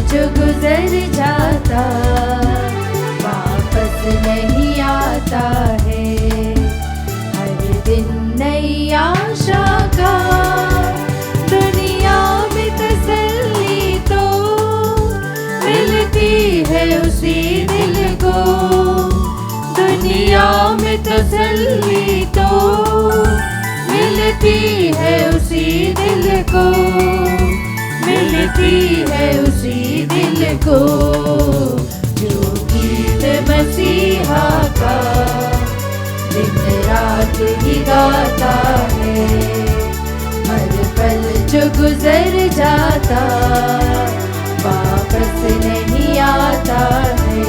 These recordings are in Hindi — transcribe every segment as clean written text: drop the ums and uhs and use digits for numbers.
जो गुजर जाता वापस नहीं आता है। हर दिन नई आशा का दुनिया में तसल्ली तो मिलती है उसी दिल को। दुनिया में तसल्ली तो मिलती है उसी दिल को। मिलती है उसी दिल को जो गीत मसीहा का दिन रात ही गाता है। हर पल जो गुजर जाता वापस नहीं आता है।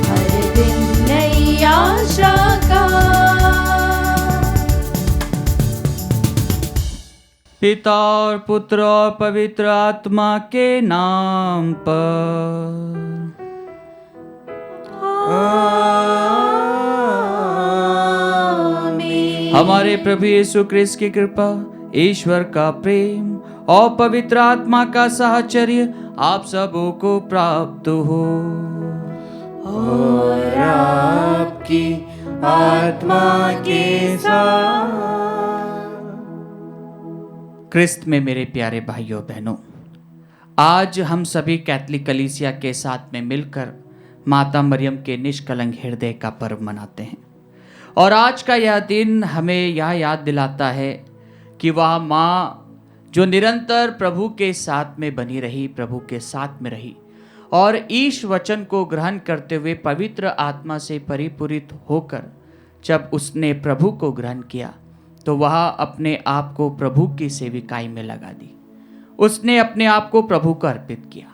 हर दिन नई आशा का। पिता और पुत्र और पवित्र आत्मा के नाम पर। आमीन। हमारे प्रभु यीशु क्रिस्त की कृपा, ईश्वर का प्रेम और पवित्र आत्मा का साहचर्य आप सबों को प्राप्त हो। और आपकी आत्मा के साथ। क्रिस्त में मेरे प्यारे भाइयों बहनों, आज हम सभी कैथलिक कलीसिया के साथ में मिलकर माता मरियम के निष्कलंक हृदय का पर्व मनाते हैं। और आज का यह दिन हमें यह याद दिलाता है कि वह माँ जो निरंतर प्रभु के साथ में बनी रही, प्रभु के साथ में रही और ईश वचन को ग्रहण करते हुए पवित्र आत्मा से परिपूरित होकर जब उसने प्रभु को ग्रहण किया तो वह अपने आप को प्रभु की सेविकाई में लगा दी। उसने अपने आप को प्रभु को अर्पित किया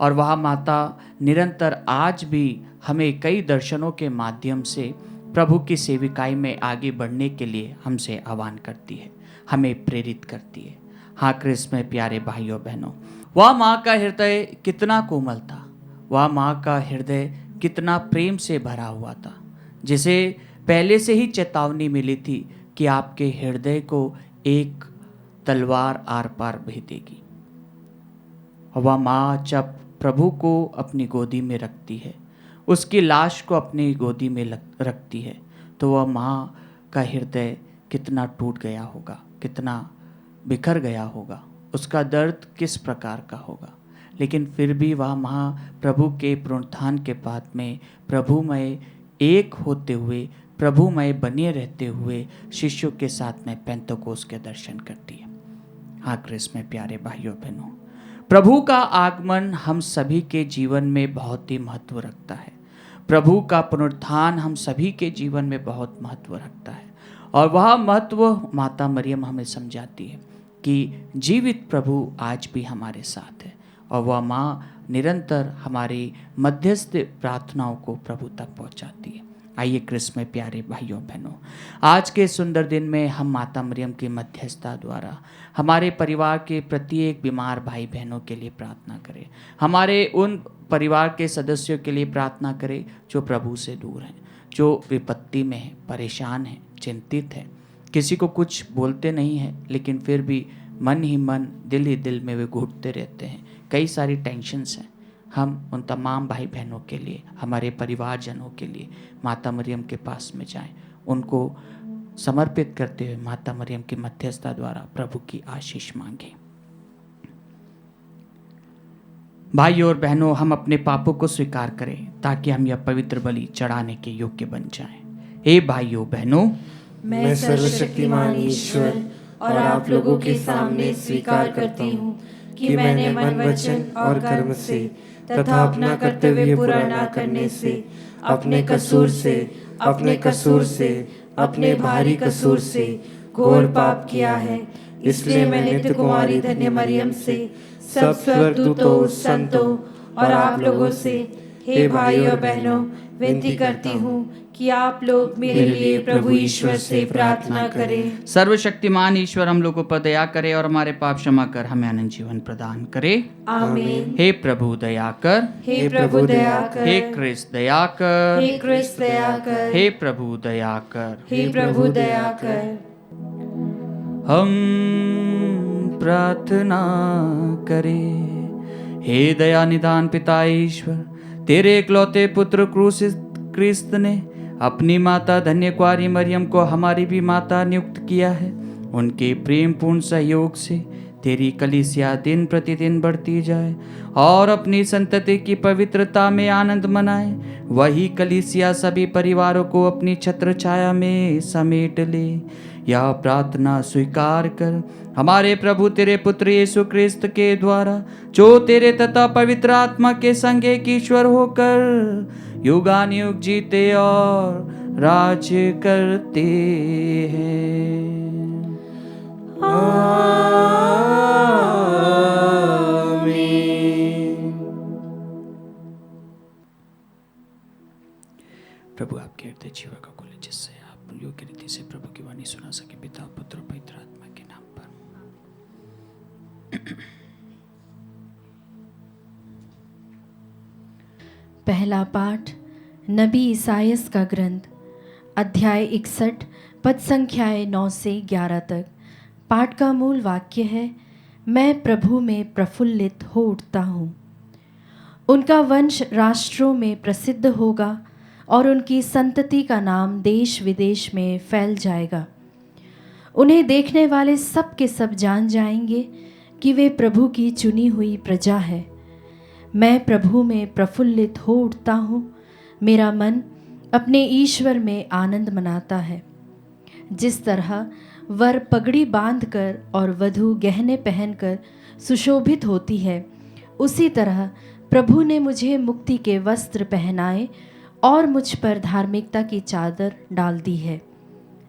और वह माता निरंतर आज भी हमें कई दर्शनों के माध्यम से प्रभु की सेविकाई में आगे बढ़ने के लिए हमसे आह्वान करती है, हमें प्रेरित करती है। हाँ क्रिस्त में प्यारे भाइयों बहनों, वह माँ का हृदय कितना कोमल था, वह माँ का हृदय कितना प्रेम से भरा हुआ था, जिसे पहले से ही चेतावनी मिली थी कि आपके हृदय को एक तलवार आर पार भेदेगी। वह माँ जब प्रभु को अपनी गोदी में रखती है, उसकी लाश को अपनी गोदी में रखती है, तो वह माँ का हृदय कितना टूट गया होगा, कितना बिखर गया होगा, उसका दर्द किस प्रकार का होगा। लेकिन फिर भी वह माँ प्रभु के पुनरुत्थान के बाद में प्रभुमय एक होते हुए, प्रभुमय बने रहते हुए शिष्यों के साथ में पेंतकोस के दर्शन करती है। हाँ क्रिस्त में प्यारे भाइयों बहनों, प्रभु का आगमन हम सभी के जीवन में बहुत ही महत्व रखता है। प्रभु का पुनरुत्थान हम सभी के जीवन में बहुत महत्व रखता है और वह महत्व माता मरियम हमें समझाती है कि जीवित प्रभु आज भी हमारे साथ है और वह माँ निरंतर हमारी मध्यस्थ प्रार्थनाओं को प्रभु तक पहुँचाती है। आइए क्रिस्त में प्यारे भाइयों बहनों, आज के सुंदर दिन में हम माता मरियम की मध्यस्थता द्वारा हमारे परिवार के प्रत्येक बीमार भाई बहनों के लिए प्रार्थना करें। हमारे उन परिवार के सदस्यों के लिए प्रार्थना करें जो प्रभु से दूर हैं, जो विपत्ति में हैं, परेशान हैं, चिंतित हैं, किसी को कुछ बोलते नहीं हैं लेकिन फिर भी मन ही मन, दिल ही दिल में वे घुटते रहते हैं। कई सारी टेंशन्स हैं। हम उन तमाम भाई बहनों के लिए, हमारे परिवारजनों के लिए माता मरियम के पास में जाएं, उनको समर्पित करते हुए माता मरियम की मध्यस्थता द्वारा प्रभु की आशीष मांगें। भाइयों और बहनों, हम अपने पापों को स्वीकार करें ताकि हम यह पवित्र बलि चढ़ाने के योग्य बन जाएं। हे भाइयों बहनों, मैं सर्वशक्तिमान ईश्वर और आप लोगों के सामने स्वीकार करती हूँ कि मैंने मन, वचन और कर्म से तथा अपना कर्तव्य पूरा न करने से, अपने कसूर से, अपने भारी कसूर से घोर पाप किया है। इसलिए मैं नित्य कुमारी धन्य मरियम से, सब स्वर्गदूतों, संतों और आप लोगों से, हे भाइयों और बहनों, विनती करती हूँ कि आप लोग मेरे लिए प्रभु ईश्वर से प्रार्थना करें। सर्वशक्तिमान ईश्वर हम लोगों पर दया करे और हमारे पाप क्षमा कर हमें अनंत जीवन प्रदान करे। आमीन। हे प्रभु दया कर, हे प्रभु दया कर, हे क्रिस्त दया कर, हे क्रिस्त दया कर, हे प्रभु दया कर, हे प्रभु दया कर। हम प्रार्थना करें। हे दया निदान पिता ईश्वर, तेरे इकलौते पुत्र क्रिस्त ने अपनी माता धन्य कुंवारी मरियम को हमारी भी माता नियुक्त किया है। उनके प्रेम पूर्ण सहयोग से तेरी कलीसिया दिन प्रतिदिन बढ़ती जाए और अपनी संतति की पवित्रता में आनंद मनाए। वही कलीसिया सभी परिवारों को अपनी छत्र छाया में समेट ले। यह प्रार्थना स्वीकार कर हमारे प्रभु तेरे पुत्र यीशु क्रिस्त के द्वारा, जो तेरे तथा पवित्र आत्मा के संग एक ईश्वर होकर युगानुयुग जीते और राज्य करते हैं। प्रभु आपके हृदय जीवा का खोले, जिससे आप योग्य रीति से प्रभु की वाणी सुना सके। पिता पुत्र पवित्र आत्मा के नाम पर। पहला पाठ नबी ईसायास का ग्रंथ, अध्याय 61, पद संख्याएं 9 से 11 तक। पाठ का मूल वाक्य है, मैं प्रभु में प्रफुल्लित हो उठता हूँ। उनका वंश राष्ट्रों में प्रसिद्ध होगा और उनकी संतति का नाम देश विदेश में फैल जाएगा। उन्हें देखने वाले सब के सब जान जाएंगे कि वे प्रभु की चुनी हुई प्रजा है। मैं प्रभु में प्रफुल्लित हो उठता हूँ। मेरा मन अपने ईश्वर में आनंद मनाता है। जिस तरह वर पगड़ी बांधकर और वधू गहने पहनकर सुशोभित होती है, उसी तरह प्रभु ने मुझे मुक्ति के वस्त्र पहनाए और मुझ पर धार्मिकता की चादर डाल दी है।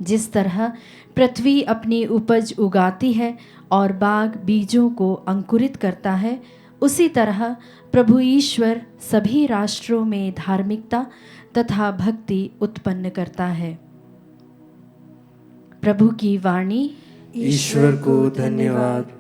जिस तरह पृथ्वी अपनी उपज उगाती है और बाग बीजों को अंकुरित करता है, उसी तरह प्रभु ईश्वर सभी राष्ट्रों में धार्मिकता तथा भक्ति उत्पन्न करता है। प्रभु की वाणी। ईश्वर को धन्यवाद।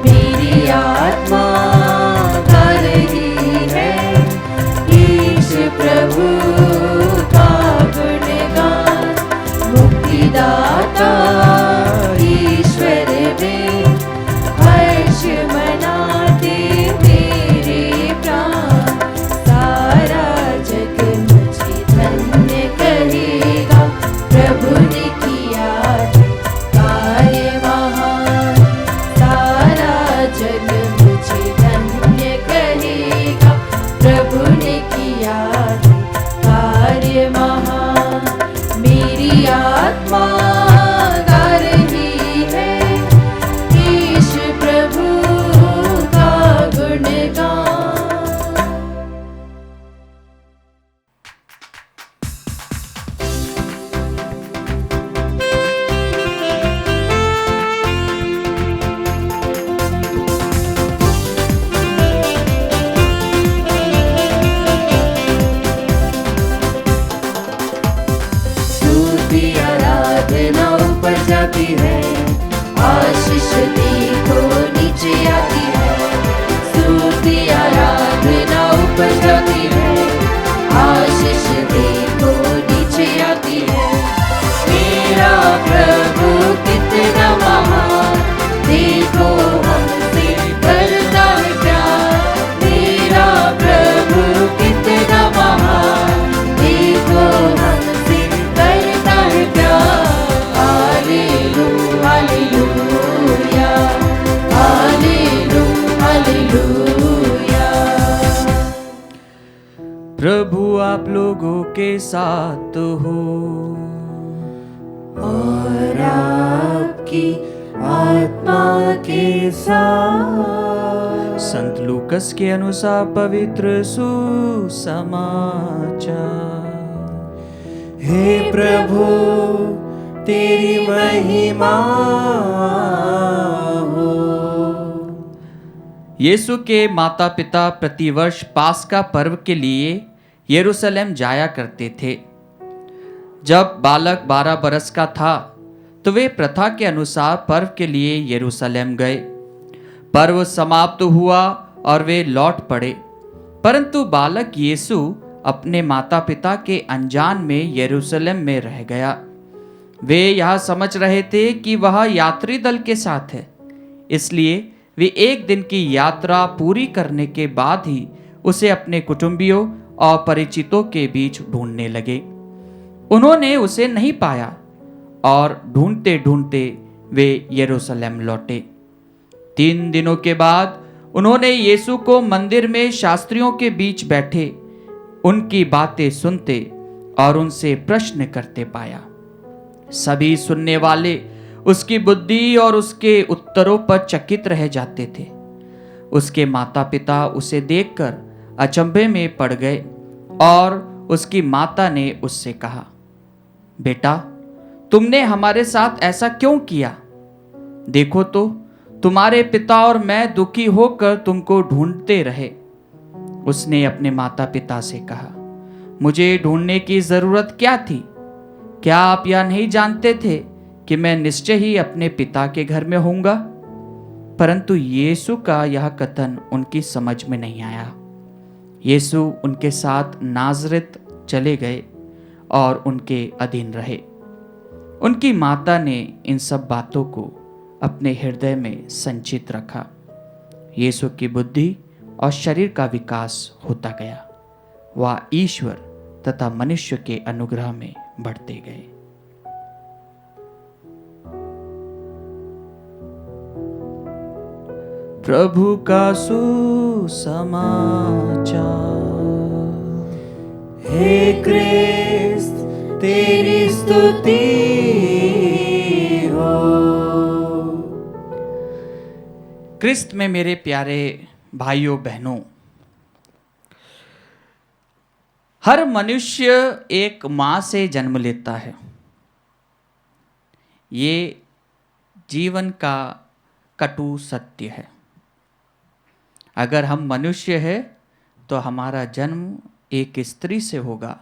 मेरी आत्मा स्तुति आराधना ऊपर जाती है, आशीष देखो नीचे आती है। मेरा प्रभु कितना महान, देखो हमसे करता है प्यार। मेरा प्रभु कितना महान, देखो हमसे करता है प्यार। Hallelujah hallelujah hallelujah hallelujah. प्रभु आप लोगों के साथ हो और आपकी आत्मा के साथ। संत लूकस के अनुसार पवित्र सुसमाचार। हे प्रभु तेरी महिमा हो। यीशु के माता पिता प्रतिवर्ष पास्का पर्व के लिए यरूशलेम जाया करते थे। जब बालक 12 बरस का था तो वे प्रथा के अनुसार पर्व के लिए यरूशलेम गए। पर्व समाप्त हुआ और वे लौट पड़े, परंतु बालक यीशु अपने माता पिता के अनजान में यरूशलेम में रह गया। वे यह समझ रहे थे कि वह यात्री दल के साथ है, इसलिए वे एक दिन की यात्रा पूरी करने के बाद ही उसे अपने कुटुंबियों और परिचितों के बीच ढूंढने लगे। उन्होंने उसे नहीं पाया और ढूंढते ढूंढते वे यरूशलेम लौटे। 3 दिनों के बाद उन्होंने यीशु को मंदिर में शास्त्रियों के बीच बैठे उनकी बातें सुनते और उनसे प्रश्न करते पाया। सभी सुनने वाले उसकी बुद्धि और उसके उत्तरों पर चकित रह जाते थे। उसके माता पिता उसे देखकर अचंभे में पड़ गए और उसकी माता ने उससे कहा, बेटा तुमने हमारे साथ ऐसा क्यों किया? देखो तो तुम्हारे पिता और मैं दुखी होकर तुमको ढूंढते रहे। उसने अपने माता पिता से कहा, मुझे ढूंढने की जरूरत क्या थी? क्या आप यह नहीं जानते थे कि मैं निश्चय ही अपने पिता के घर में होऊंगा? परंतु यीशु का यह कथन उनकी समझ में नहीं आया। यीशु उनके साथ नाज़रेत चले गए और उनके अधीन रहे। उनकी माता ने इन सब बातों को अपने हृदय में संचित रखा। यीशु की बुद्धि और शरीर का विकास होता गया। वह ईश्वर तथा मनुष्य के अनुग्रह में बढ़ते गए। प्रभु का सुसमाचार। हे क्रिस्त तेरी स्तुति हो। क्रिस्त में मेरे प्यारे भाइयों बहनों, हर मनुष्य एक मां से जन्म लेता है। ये जीवन का कटु सत्य है। अगर हम मनुष्य हैं तो हमारा जन्म एक स्त्री से होगा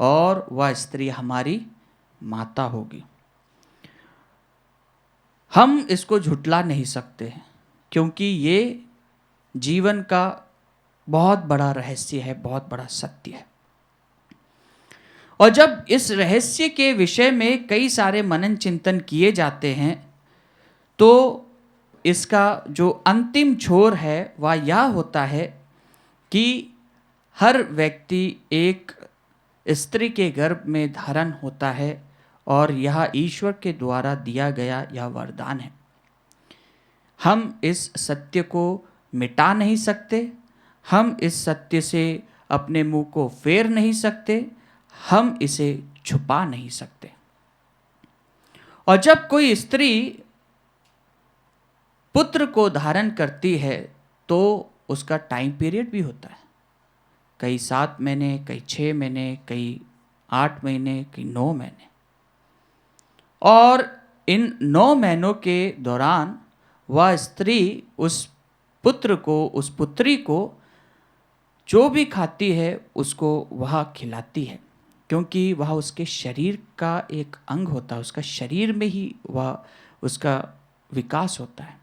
और वह स्त्री हमारी माता होगी। हम इसको झुटला नहीं सकते हैं, क्योंकि ये जीवन का बहुत बड़ा रहस्य है, बहुत बड़ा सत्य है। और जब इस रहस्य के विषय में कई सारे मनन चिंतन किए जाते हैं तो इसका जो अंतिम छोर है वह यह होता है कि हर व्यक्ति एक स्त्री के गर्भ में धारण होता है और यह ईश्वर के द्वारा दिया गया यह वरदान है। हम इस सत्य को मिटा नहीं सकते, हम इस सत्य से अपने मुंह को फेर नहीं सकते, हम इसे छुपा नहीं सकते। और जब कोई स्त्री पुत्र को धारण करती है तो उसका टाइम पीरियड भी होता है। कई 7 महीने, कई 6 महीने, कई 8 महीने, कई 9 महीने। और इन 9 महीनों के दौरान वह स्त्री उस पुत्र को, उस पुत्री को जो भी खाती है उसको वह खिलाती है, क्योंकि वह उसके शरीर का एक अंग होता है। उसका शरीर में ही वह उसका विकास होता है।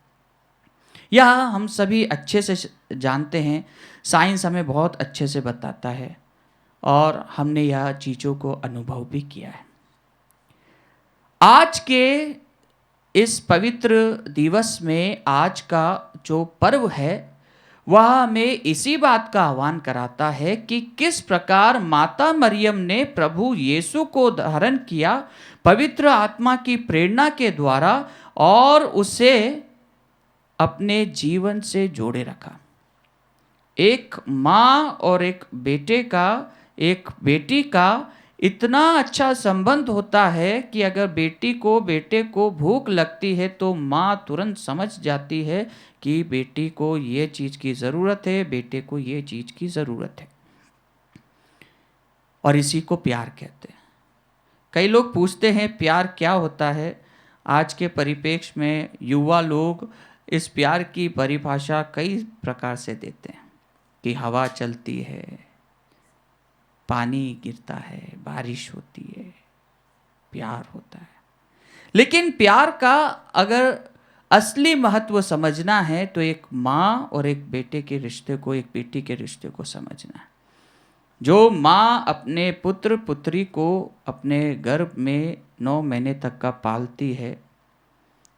यह हम सभी अच्छे से जानते हैं, साइंस हमें बहुत अच्छे से बताता है और हमने यह चीज़ों को अनुभव भी किया है। आज के इस पवित्र दिवस में आज का जो पर्व है वह हमें इसी बात का आह्वान कराता है कि किस प्रकार माता मरियम ने प्रभु यीशु को धारण किया पवित्र आत्मा की प्रेरणा के द्वारा और उसे अपने जीवन से जोड़े रखा। एक माँ और एक बेटी का इतना अच्छा संबंध होता है कि अगर बेटे को भूख लगती है तो माँ तुरंत समझ जाती है कि बेटी को ये चीज़ की ज़रूरत है, बेटे को ये चीज़ की ज़रूरत है, और इसी को प्यार कहते हैं। कई लोग पूछते हैं प्यार क्या होता है। आज के परिप्रेक्ष्य में युवा लोग इस प्यार की परिभाषा कई प्रकार से देते हैं कि हवा चलती है, पानी गिरता है, बारिश होती है, प्यार होता है। लेकिन प्यार का अगर असली महत्व समझना है तो एक माँ और एक बेटे के रिश्ते को, एक बेटी के रिश्ते को समझना है। जो माँ अपने पुत्र पुत्री को अपने गर्भ में 9 महीने तक का पालती है,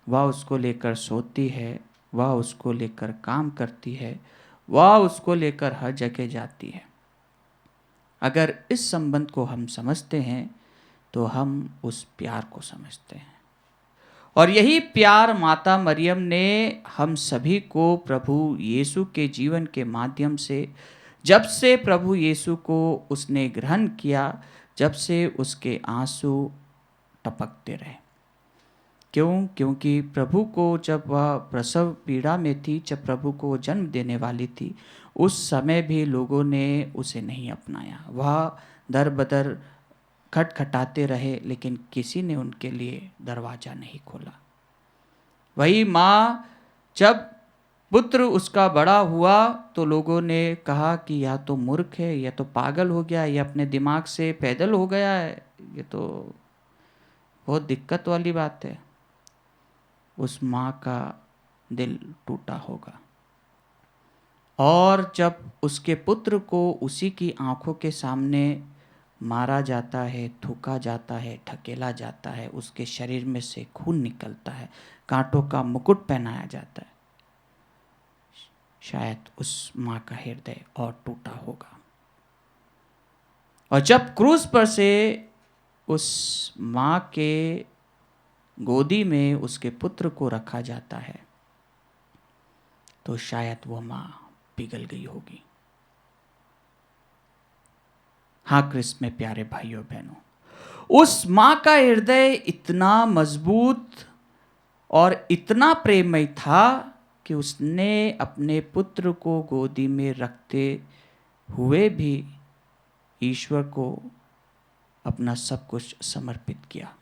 वह उसको लेकर सोती है, वह उसको लेकर काम करती है, वह उसको लेकर हर जगह जाती है। अगर इस संबंध को हम समझते हैं तो हम उस प्यार को समझते हैं, और यही प्यार माता मरियम ने हम सभी को प्रभु यीशु के जीवन के माध्यम से, जब से प्रभु यीशु को उसने ग्रहण किया, जब से उसके आंसू टपकते रहे। क्यों? क्योंकि प्रभु को जब वह प्रसव पीड़ा में थी, जब प्रभु को वो जन्म देने वाली थी, उस समय भी लोगों ने उसे नहीं अपनाया। वह दर बदर खटखटाते रहे, लेकिन किसी ने उनके लिए दरवाज़ा नहीं खोला। वही माँ जब पुत्र उसका बड़ा हुआ तो लोगों ने कहा कि या तो मूर्ख है, या तो पागल हो गया, या अपने दिमाग से पैदल हो गया है, ये तो बहुत दिक्कत वाली बात है। उस माँ का दिल टूटा होगा। और जब उसके पुत्र को उसी की आंखों के सामने मारा जाता है, थूका जाता है, ढकेला जाता है, उसके शरीर में से खून निकलता है, कांटों का मुकुट पहनाया जाता है, शायद उस माँ का हृदय और टूटा होगा। और जब क्रूस पर से उस माँ के गोदी में उसके पुत्र को रखा जाता है तो शायद वो माँ पिघल गई होगी। हाँ क्रिस्त में प्यारे भाइयों बहनों, उस माँ का हृदय इतना मजबूत और इतना प्रेममय था कि उसने अपने पुत्र को गोदी में रखते हुए भी ईश्वर को अपना सब कुछ समर्पित किया।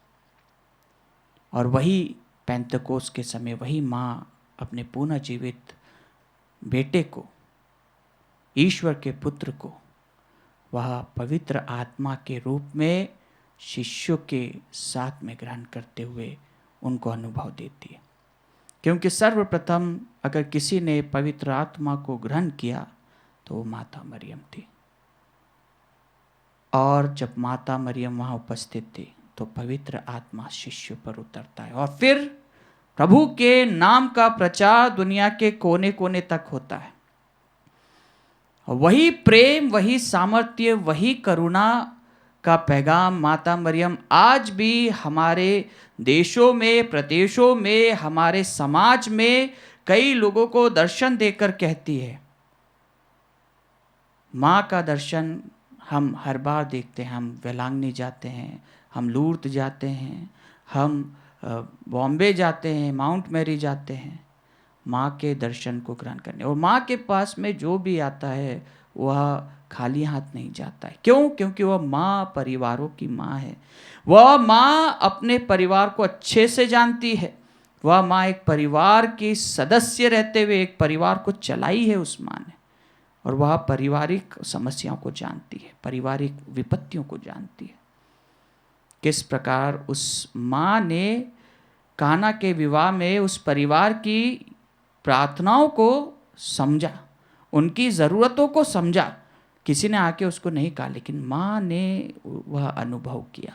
और वही पेंतकोस के समय वही माँ अपने पुनः जीवित बेटे को, ईश्वर के पुत्र को, वह पवित्र आत्मा के रूप में शिष्यों के साथ में ग्रहण करते हुए उनको अनुभव देती है। क्योंकि सर्वप्रथम अगर किसी ने पवित्र आत्मा को ग्रहण किया तो वो माता मरियम थी। और जब माता मरियम वहाँ उपस्थित थी तो पवित्र आत्मा शिष्यों पर उतरता है, और फिर प्रभु के नाम का प्रचार दुनिया के कोने कोने तक होता है। वही प्रेम, वही सामर्थ्य, वही करुणा का पैगाम माता मरियम आज भी हमारे देशों में, प्रदेशों में, हमारे समाज में कई लोगों को दर्शन देकर कहती है। माँ का दर्शन हम हर बार देखते हैं। हम वेलांगनी जाते हैं, हम लूर्द जाते हैं, हम बॉम्बे जाते हैं, माउंट मैरी जाते हैं माँ के दर्शन को ग्रहण करने। और माँ के पास में जो भी आता है वह खाली हाथ नहीं जाता है। क्यों? क्योंकि वह माँ परिवारों की माँ है। वह माँ अपने परिवार को अच्छे से जानती है। वह माँ एक परिवार की सदस्य रहते हुए एक परिवार को चलाई है उस माँ ने, और वह पारिवारिक समस्याओं को जानती है, पारिवारिक विपत्तियों को जानती है। किस प्रकार उस माँ ने काना के विवाह में उस परिवार की प्रार्थनाओं को समझा, उनकी ज़रूरतों को समझा। किसी ने आके उसको नहीं कहा, लेकिन माँ ने वह अनुभव किया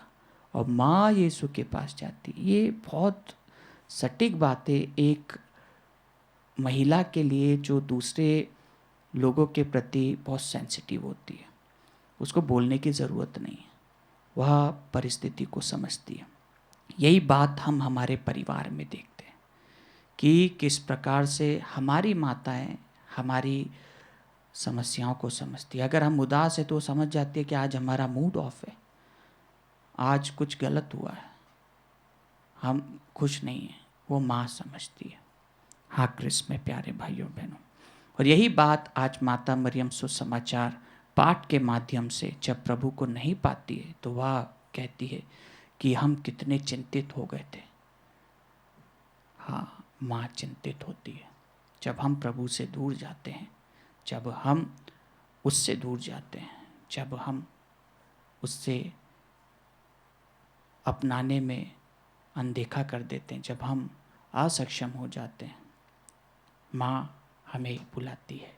और माँ यीशु के पास जाती। ये बहुत सटीक बात है एक महिला के लिए जो दूसरे लोगों के प्रति बहुत सेंसिटिव होती है। उसको बोलने की ज़रूरत नहीं है, वह परिस्थिति को समझती है। यही बात हम हमारे परिवार में देखते हैं कि किस प्रकार से हमारी माताएं हमारी समस्याओं को समझती है। अगर हम उदास है तो समझ जाती है कि आज हमारा मूड ऑफ है, आज कुछ गलत हुआ है, हम खुश नहीं हैं, वो माँ समझती है। हाँ क्रिस्त में प्यारे भाइयों बहनों, और यही बात आज माता मरियम सुसमाचार पाठ के माध्यम से जब प्रभु को नहीं पाती है तो वह कहती है कि हम कितने चिंतित हो गए थे। हाँ, माँ चिंतित होती है जब हम प्रभु से दूर जाते हैं, जब हम उससे दूर जाते हैं, जब हम उससे अपनाने में अनदेखा कर देते हैं, जब हम असक्षम हो जाते हैं, माँ हमें बुलाती है।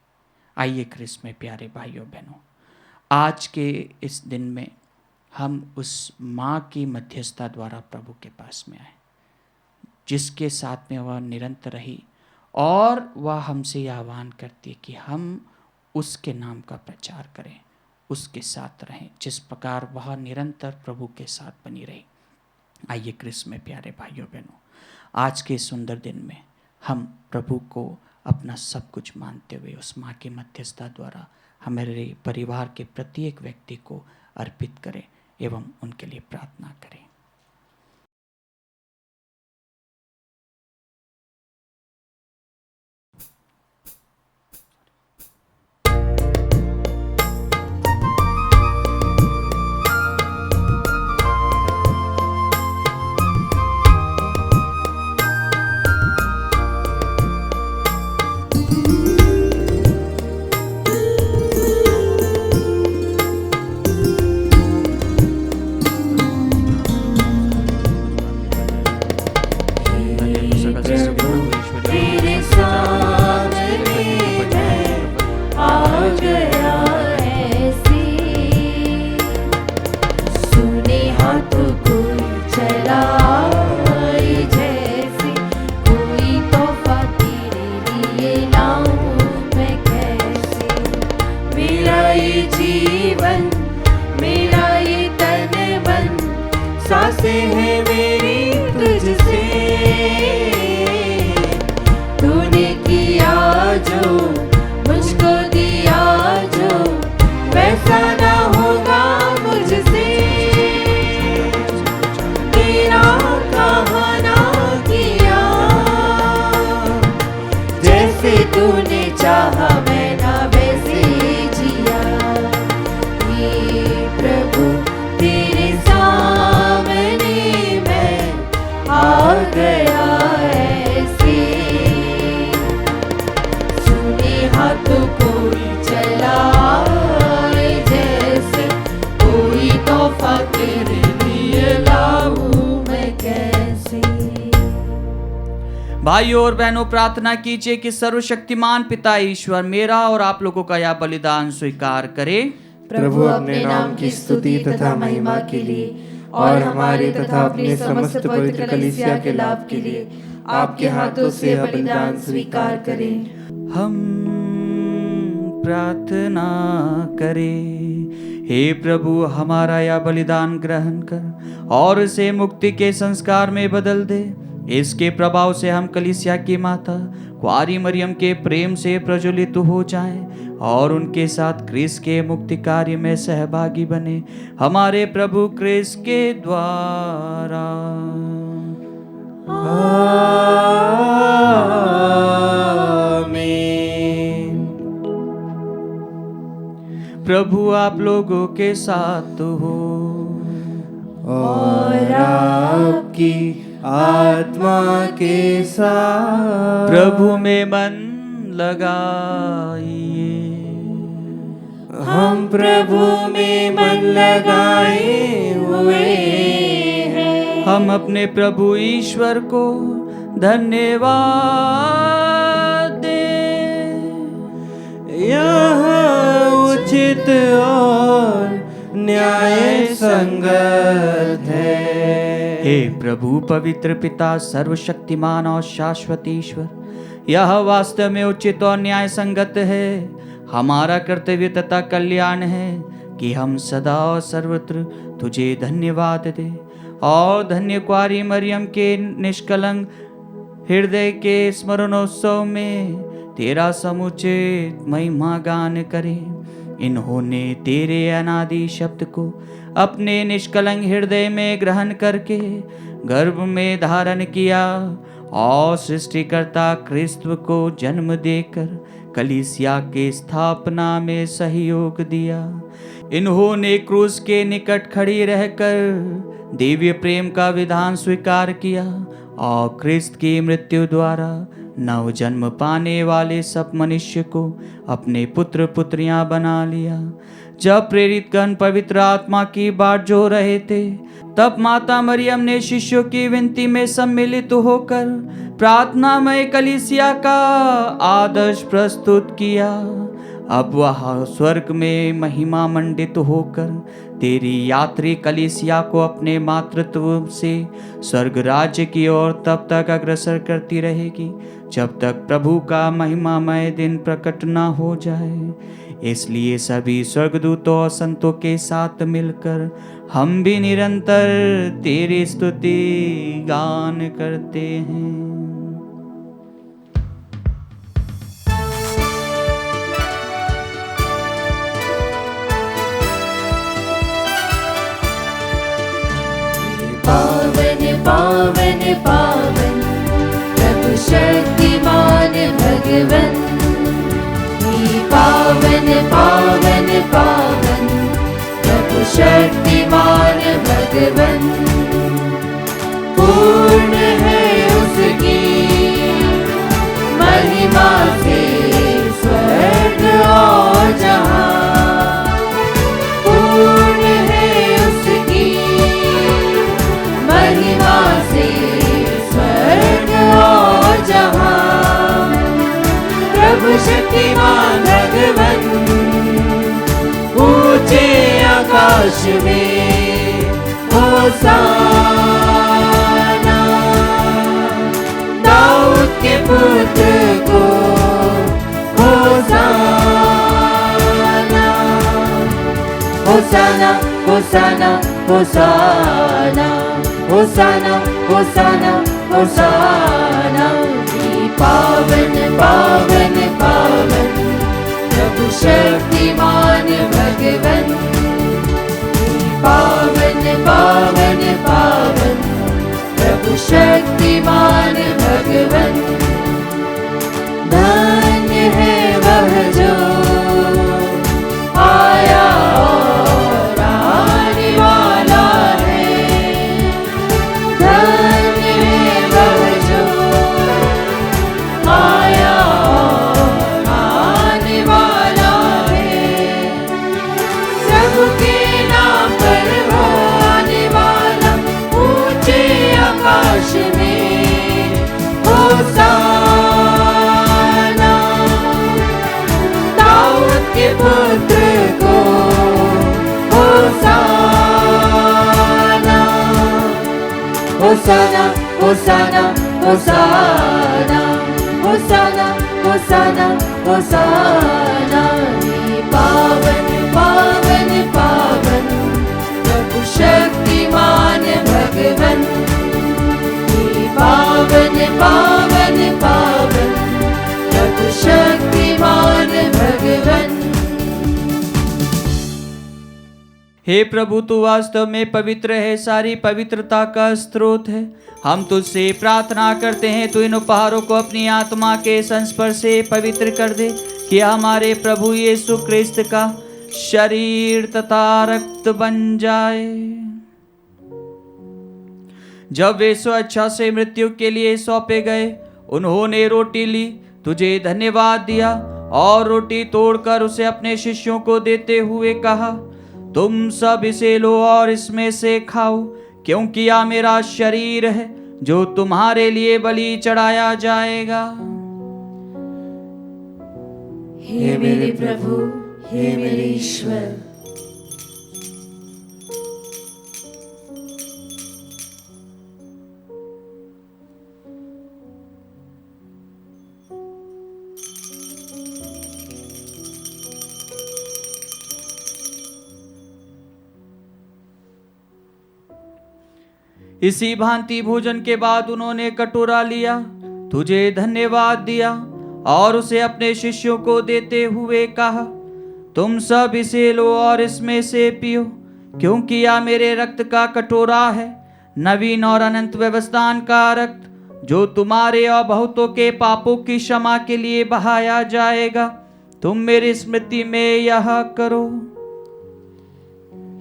आइए क्रिस्त में प्यारे भाइयों बहनों, आज के इस दिन में हम उस माँ की मध्यस्थता द्वारा प्रभु के पास में आए, जिसके साथ में वह निरंतर रही, और वह हमसे यह आह्वान करती है कि हम उसके नाम का प्रचार करें, उसके साथ रहें, जिस प्रकार वह निरंतर प्रभु के साथ बनी रही। आइए क्रिस्त में प्यारे भाइयों बहनों, आज के सुंदर दिन में हम प्रभु को अपना सब कुछ मानते हुए उस माँ की मध्यस्थता द्वारा हमारे परिवार के प्रत्येक व्यक्ति को अर्पित करें एवं उनके लिए प्रार्थना करें। भाइयों और बहनों, प्रार्थना कीजिए कि सर्वशक्तिमान पिता ईश्वर मेरा और आप लोगों का यह बलिदान स्वीकार करे। प्रभु अपने नाम की स्तुति तथा महिमा के लिए और हमारे तथा अपने समस्त पवित्र कलीसिया के लाभ के लिए आपके हाथों से बलिदान स्वीकार करें। हम प्रार्थना करें। हे प्रभु, हमारा यह बलिदान ग्रहण कर और इसे मुक्ति के संस्कार में बदल दे। इसके प्रभाव से हम कलीसिया की माता कुआरी मरियम के प्रेम से प्रज्वलित हो जाएं और उनके साथ क्रिस्त के मुक्ति कार्य में सहभागी बने, हमारे प्रभु क्रिस्त के द्वारा। आमीन। प्रभु आप लोगों के साथ हो और आपकी आत्मा के साथ। प्रभु में मन लगाइए। हम प्रभु में मन लगाए हुए हैं। हम अपने प्रभु ईश्वर को धन्यवाद यह उचित और न्याय संगत है। हे प्रभु पवित्र पिता सर्वशक्तिमान और शाश्वत ईश्वर, यह वास्तव में उचित और न्याय संगत है, हमारा कर्तव्य तथा कल्याण है कि हम सदा और सर्वत्र तुझे धन्यवाद दे और धन्य कुआरी मरियम के निष्कलंक हृदय के स्मरणोत्सव में तेरा समुचित महिमा गान करें। इन्होंने तेरे अनादि शब्द को अपने निष्कलंक हृदय में ग्रहण करके गर्भ में धारण किया और सृष्टिकर्ता क्रिस्त को जन्म देकर कलीसिया के स्थापना में सहयोग दिया। इन्होंने क्रूस के निकट खड़ी रहकर दिव्य प्रेम का विधान स्वीकार किया और क्रिस्त की मृत्यु द्वारा नव जन्म पाने वाले सब मनुष्य को अपने पुत्र पुत्रियां बना लिया। जब प्रेरित गण पवित्र आत्मा की बाट जो रहे थे, तब माता मरियम ने शिष्यों की विनती में सम्मिलित होकर प्रार्थनामय कलीसिया का आदर्श प्रस्तुत किया। अब वह स्वर्ग में महिमा मंडित होकर तेरी यात्री कलीसिया को अपने मातृत्व से स्वर्ग राज्य की ओर तब तक अग्रसर करती रहेगी जब तक प्रभु का महिमामय दिन प्रकट न हो जाए। इसलिए सभी स्वर्गदूतों और संतों के साथ मिलकर हम भी निरंतर तेरी स्तुति गान करते हैं। पावन पावन पावन प्रभु शक्तिमान भगवन, हे पावन पावन पावन प्रभु शक्तिमान भगवन। पूर्ण है उसकी महिमा से स्वर्ग और जहां, पूर्ण है उसकी महिमा से स्वर्ग और जहां। प्रभु शक्तिमान भगवन ऊंचे आकाश में होशाना, दाऊद के पुत्र को होशाना, होशाना होशाना होशाना होशाना होशाना होशाना। पावन पावन पावन प्रभु शक्तिमान भगवन, पावन पावन पावन प्रभु शक्तिमान भगवन। धन्य है वह जो आया और आने वाला है, धन्य है वह जो आया और आने वाला है। प्रभु के नाम पर वो आने वाला ऊंचे आकाश में होशाना, दाऊद के पुत्र को होशाना, होशाना होशाना होशाना होशाना होशाना होशाना। पावन पावन पावन प्रभु शक्तिमान भगवन, पावन पावन पावन प्रभु शक्तिमान भगवन। हे प्रभु, तू वास्तव में पवित्र है, सारी पवित्रता का स्रोत है। हम तुझसे प्रार्थना करते हैं तू इन उपहारों को अपनी आत्मा के संस्पर्श से पवित्र कर दे कि हमारे प्रभु यीशु क्रिस्त का शरीर तथा रक्त बन जाए। जब वे स्वेच्छा से मृत्यु के लिए सौंपे गए, उन्होंने रोटी ली, तुझे धन्यवाद दिया और रोटी तोड़कर उसे अपने शिष्यों को देते हुए कहा, तुम सब इसे लो और इसमें से खाओ, क्योंकि यह मेरा शरीर है जो तुम्हारे लिए बलि चढ़ाया जाएगा। हे मेरे प्रभु, हे मेरे ईश्वर। इसी भांति भोजन के बाद उन्होंने कटोरा लिया, तुझे धन्यवाद दिया और उसे अपने शिष्यों को देते हुए कहा, तुम सब इसे लो और इसमें से पियो, क्योंकि यह मेरे रक्त का कटोरा है, नवीन और अनंत व्यवस्थान का रक्त, जो तुम्हारे और बहुतों के पापों की क्षमा के लिए बहाया जाएगा। तुम मेरी स्मृति में यह करो।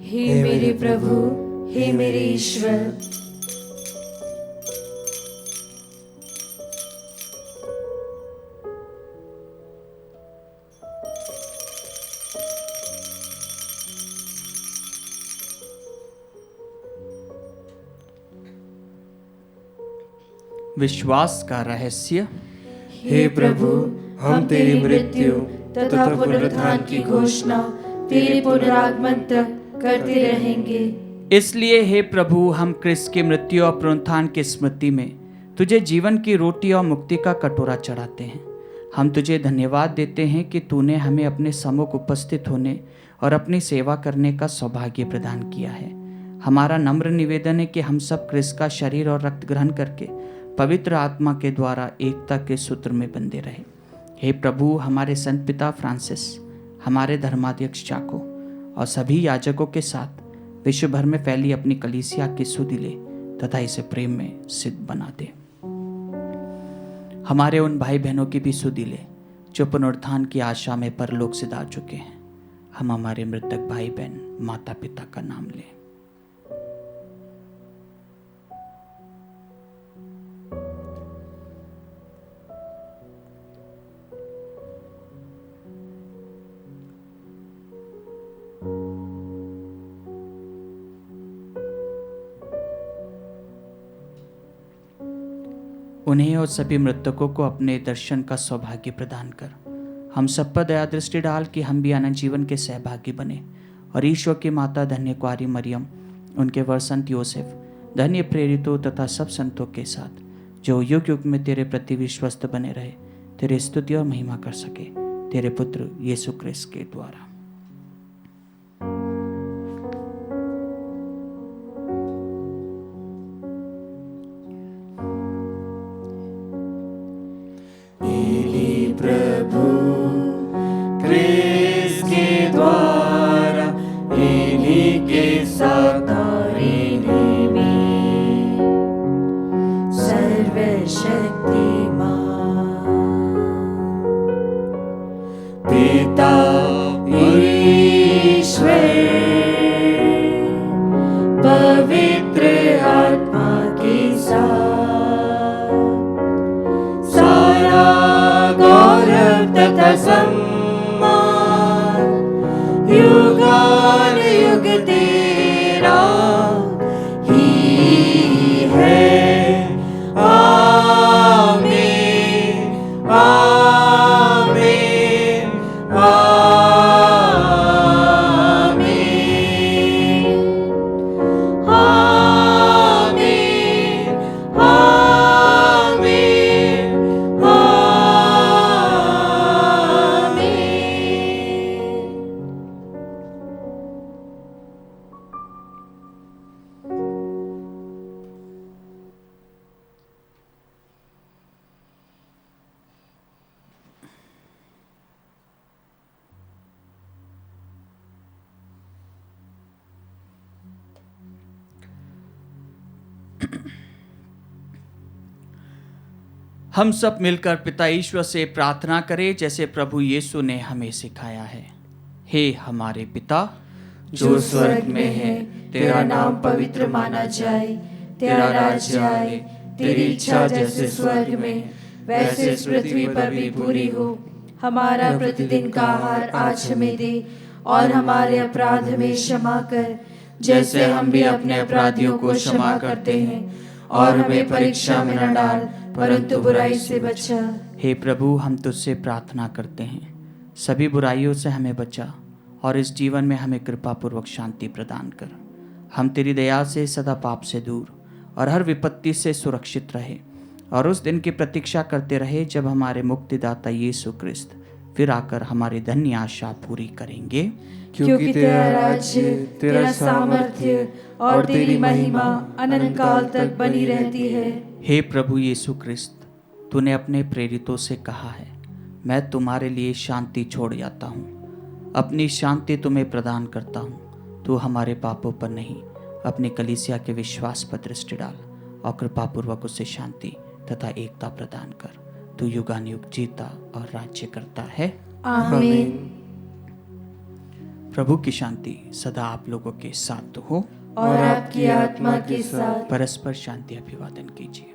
हे मेरे प्रभु, हे मेरे ईश्वर। विश्वास का रहस्य। हे प्रभु, हम तेरी मृत्यु तथा पुनरुत्थान की घोषणा तेरे पुनरागमन तक करते रहेंगे। इसलिए हे प्रभु, हम क्रिस्त की मृत्यु और पुनरुत्थान की स्मृति में तुझे जीवन की रोटी और मुक्ति का कटोरा चढ़ाते हैं। हम तुझे धन्यवाद देते हैं कि तूने हमें अपने सम्मुख उपस्थित होने और अपनी सेवा करने का सौभाग्य प्रदान किया है। हमारा नम्र निवेदन है कि हम सब क्रिस्त का शरीर और रक्त ग्रहण करके पवित्र आत्मा के द्वारा एकता के सूत्र में बंधे रहे। हे प्रभु, हमारे संत पिता फ्रांसिस, हमारे धर्माध्यक्ष चाको और सभी याजकों के साथ विश्व भर में फैली अपनी कलीसिया की सुधि ले तथा इसे प्रेम में सिद्ध बना दे। हमारे उन भाई बहनों की भी सुधि ले जो पुनरुत्थान की आशा में परलोक से जा चुके हैं। हम हमारे मृतक भाई बहन, माता पिता का नाम लें। उन्हें और सभी मृतकों को अपने दर्शन का सौभाग्य प्रदान कर हम सब पर दया दृष्टि डाल कि हम भी अनंत जीवन के सहभागी बने और ईश्वर की माता धन्य कुआरी मरियम, उनके वर संत योसेफ, धन्य प्रेरितों तथा सब संतों के साथ जो युग युग में तेरे प्रति विश्वस्त बने रहे, तेरी स्तुति और महिमा कर सके, तेरे पुत्र यीशु क्रिस्त के द्वारा। प्रभु क्रिस्त के द्वारा इन्हीं के साथ इन्हीं में सर्वशक्तिमान पिता ईश्वर पवित्र आत्मा के साथ सारा गौरव तथा सम्मान युगान युग तेरा ही है। आमीन, आमीन, आमीन, आमीन, आमीन, हम सब मिलकर पिता ईश्वर से प्रार्थना करें जैसे प्रभु यीशु ने हमें सिखाया है। हे हमारे पिता जो स्वर्ग में है, तेरा नाम पवित्र माना जाए, तेरा राज्य आए, तेरी इच्छा जैसे स्वर्ग में वैसे इस पृथ्वी पर भी पूरी हो। हमारा प्रतिदिन का आहार आज हमें दे और हमारे अपराध हमें क्षमा कर जैसे हम भी अपने अपराधियों को क्षमा करते हैं, और हमें परीक्षा में न डाल परंतु बुराई से बचा। हे प्रभु, हम तुझसे प्रार्थना करते हैं, सभी बुराइयों से हमें बचा और इस जीवन में हमें कृपा पूर्वक शांति प्रदान कर। हम तेरी दया से सदा पाप से दूर और हर विपत्ति से सुरक्षित रहे और उस दिन की प्रतीक्षा करते रहे जब हमारे मुक्तिदाता यीशु क्रिस्त फिर आकर हमारी धन्य आशा पूरी करेंगे। क्योंकि तेरा राज्य, तेरा सामर्थ्य और तेरी महिमा अनंत काल तक बनी रहती है। हे प्रभु यीशु क्रिस्त, तूने अपने प्रेरितों से कहा है, मैं तुम्हारे लिए शांति छोड़ जाता हूँ, अपनी शांति तुम्हें प्रदान करता हूँ। तू हमारे पापों पर नहीं, अपनी कलीसिया के विश्वास पर दृष्टि डाल और कृपापूर्वक उसे शांति तथा एकता प्रदान कर। तू युगानुयुग जीता और राज्य करता है। आमीन। प्रभु की शांति सदा आप लोगों के साथ हो और आपकी आत्मा के साथ। परस्पर शांति अभिवादन कीजिए।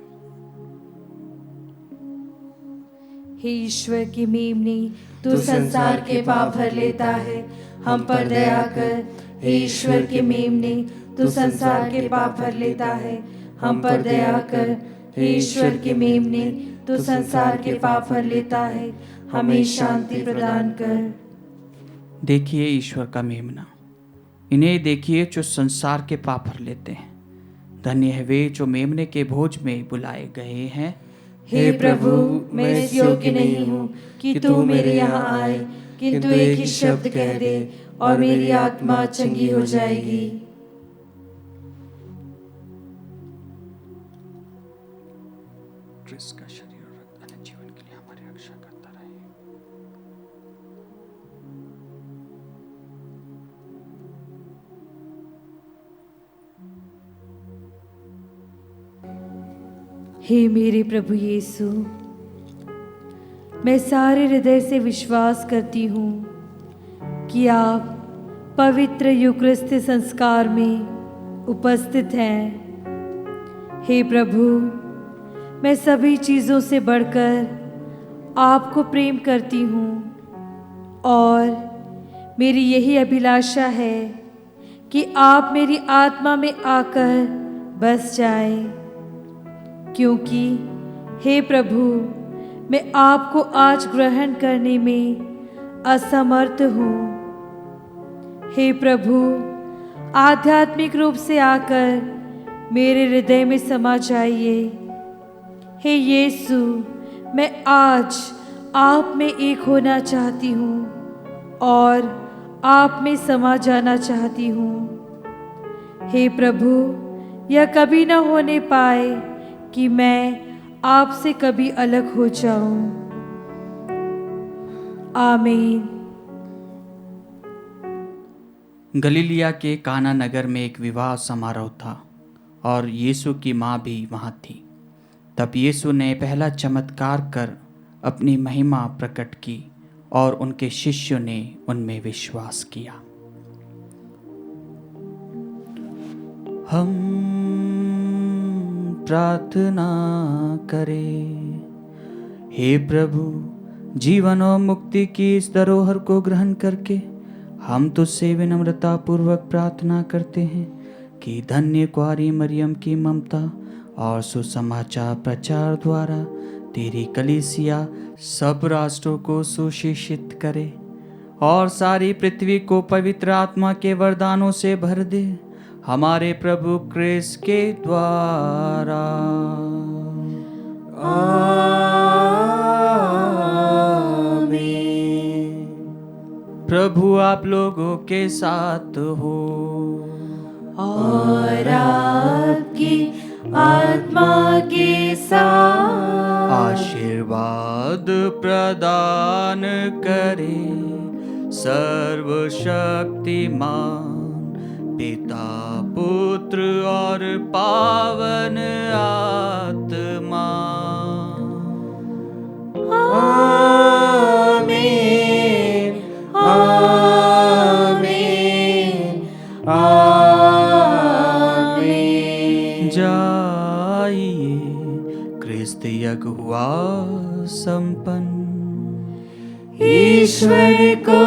हे ईश्वर की मेमने, तू संसार के पाप भर लेता है, हम पर दया कर। हे ईश्वर के मेमने, तू संसार के पाप भर लेता है, हम पर दया कर। हे ईश्वर के मेमने, तू संसार के पाप भर लेता है, हमें शांति प्रदान कर। देखिए ईश्वर का मेमना, इन्हें देखिए जो संसार के पाप भर लेते हैं। धन्य है वे जो मेमने के भोज में बुलाए गए हैं। हे प्रभु, मैं इस योग्य नहीं हूँ कि तू मेरे यहाँ आए, किंतु एक ही शब्द कह दे और मेरी आत्मा चंगी हो जाएगी। क्रिस्त का शरीर और रक्त अनंत जीवन के लिए हमारी रक्षा करता रहे। हे मेरे प्रभु यीशु, मैं सारे हृदय से विश्वास करती हूँ कि आप पवित्र यूकरिस्ती संस्कार में उपस्थित हैं। हे प्रभु, मैं सभी चीज़ों से बढ़कर आपको प्रेम करती हूँ और मेरी यही अभिलाषा है कि आप मेरी आत्मा में आकर बस जाएं, क्योंकि हे प्रभु, मैं आपको आज ग्रहण करने में असमर्थ हूँ। हे प्रभु, आध्यात्मिक रूप से आकर मेरे हृदय में समा जाइए। हे यीशु, मैं आज आप में एक होना चाहती हूँ और आप में समा जाना चाहती हूँ। हे प्रभु, यह कभी न होने पाए कि मैं आपसे कभी अलग हो जाऊं। आमीन। गलीलिया के काना नगर में एक विवाह समारोह था और यीशु की माँ भी वहाँ थी। तब यीशु ने पहला चमत्कार कर अपनी महिमा प्रकट की और उनके शिष्यों ने उनमें विश्वास किया। हम प्रार्थना करें। हे प्रभु, जीवन और मुक्ति की इस धरोहर को ग्रहण करके हम तुझसे विनम्रता पूर्वक प्रार्थना करते हैं कि धन्य कुंवारी मरियम की ममता और सुसमाचार प्रचार द्वारा तेरी कलीसिया सब राष्ट्रों को सुशिक्षित करे और सारी पृथ्वी को पवित्र आत्मा के वरदानों से भर दे, हमारे प्रभु क्रिस्त के द्वारा। आमीन। प्रभु आप लोगों के साथ हो और आपकी आत्मा के साथ। आशीर्वाद प्रदान करे सर्वशक्तिमान पिता, पुत्र और पावन आत्मा। आमीन, आमीन, आमीन। जाइए, क्रिस्त यज्ञ हुआ संपन्न। ईश्वर को